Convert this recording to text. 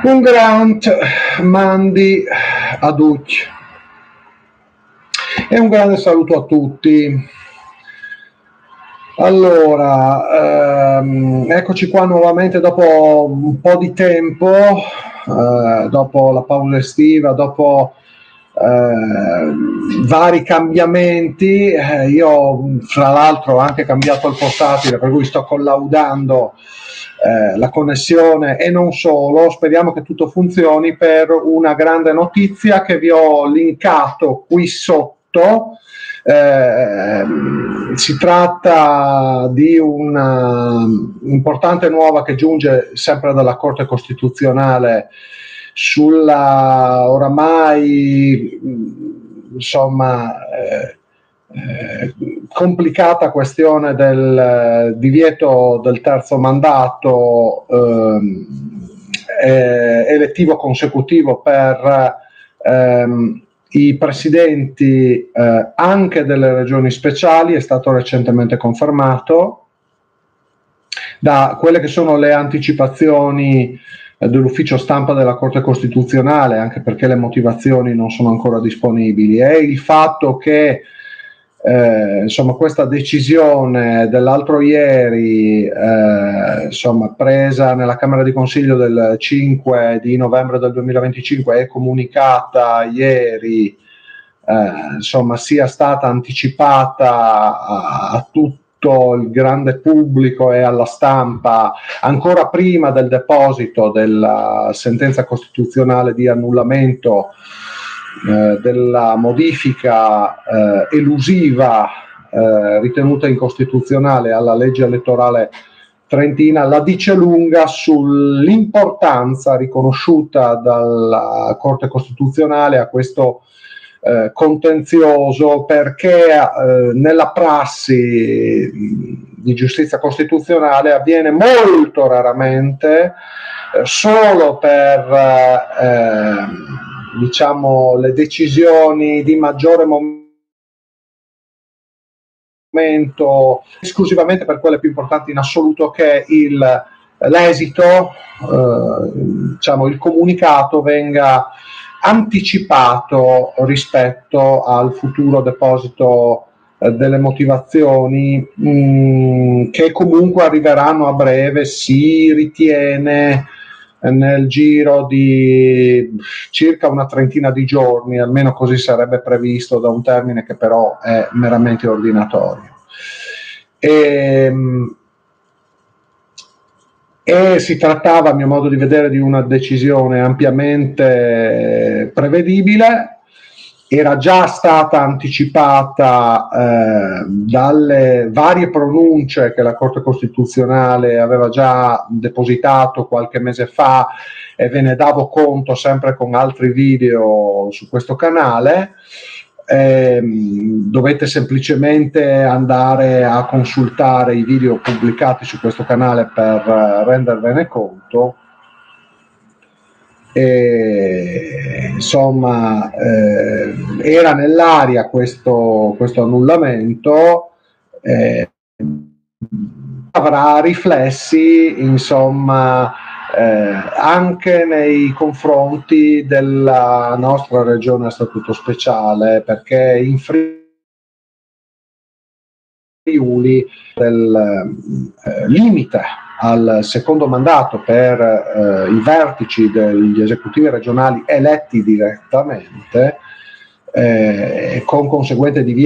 Un grant mandi a tutti e un grande saluto a tutti. Allora, eccoci qua nuovamente dopo un po' di tempo, dopo la pausa estiva, dopo vari cambiamenti. Io fra l'altro ho anche cambiato il portatile, per cui sto collaudando la connessione e non solo. Speriamo che tutto funzioni per una grande notizia che vi ho linkato qui sotto. Si tratta di una importante nuova che giunge sempre dalla Corte Costituzionale sulla oramai complicata questione del divieto del terzo mandato elettivo consecutivo per i presidenti anche delle regioni speciali. È stato recentemente confermato da quelle che sono le anticipazioni dell'ufficio stampa della Corte Costituzionale, anche perché le motivazioni non sono ancora disponibili, e il fatto che questa decisione dell'altro ieri, presa nella Camera di Consiglio del 5 di novembre del 2025 e comunicata ieri, sia stata anticipata a tutto il grande pubblico e alla stampa ancora prima del deposito della sentenza costituzionale di annullamento della modifica elusiva ritenuta incostituzionale alla legge elettorale trentina, la dice lunga sull'importanza riconosciuta dalla Corte Costituzionale a questo contenzioso, perché nella prassi di giustizia costituzionale avviene molto raramente, solo per le decisioni di maggiore momento, esclusivamente per quelle più importanti in assoluto, che l'esito, il comunicato venga anticipato rispetto al futuro deposito delle motivazioni, che comunque arriveranno a breve, si ritiene nel giro di circa una trentina di giorni, almeno così sarebbe previsto da un termine che però è meramente ordinatorio. E si trattava, a mio modo di vedere, di una decisione ampiamente prevedibile. Era già stata anticipata dalle varie pronunce che la Corte Costituzionale aveva già depositato qualche mese fa, e ve ne davo conto sempre con altri video su questo canale. Dovete semplicemente andare a consultare i video pubblicati su questo canale per rendervene conto. Era nell'aria questo annullamento, avrà riflessi anche nei confronti della nostra regione a statuto speciale, perché in Friuli del limite al secondo mandato per i vertici degli esecutivi regionali eletti direttamente, con conseguente divieto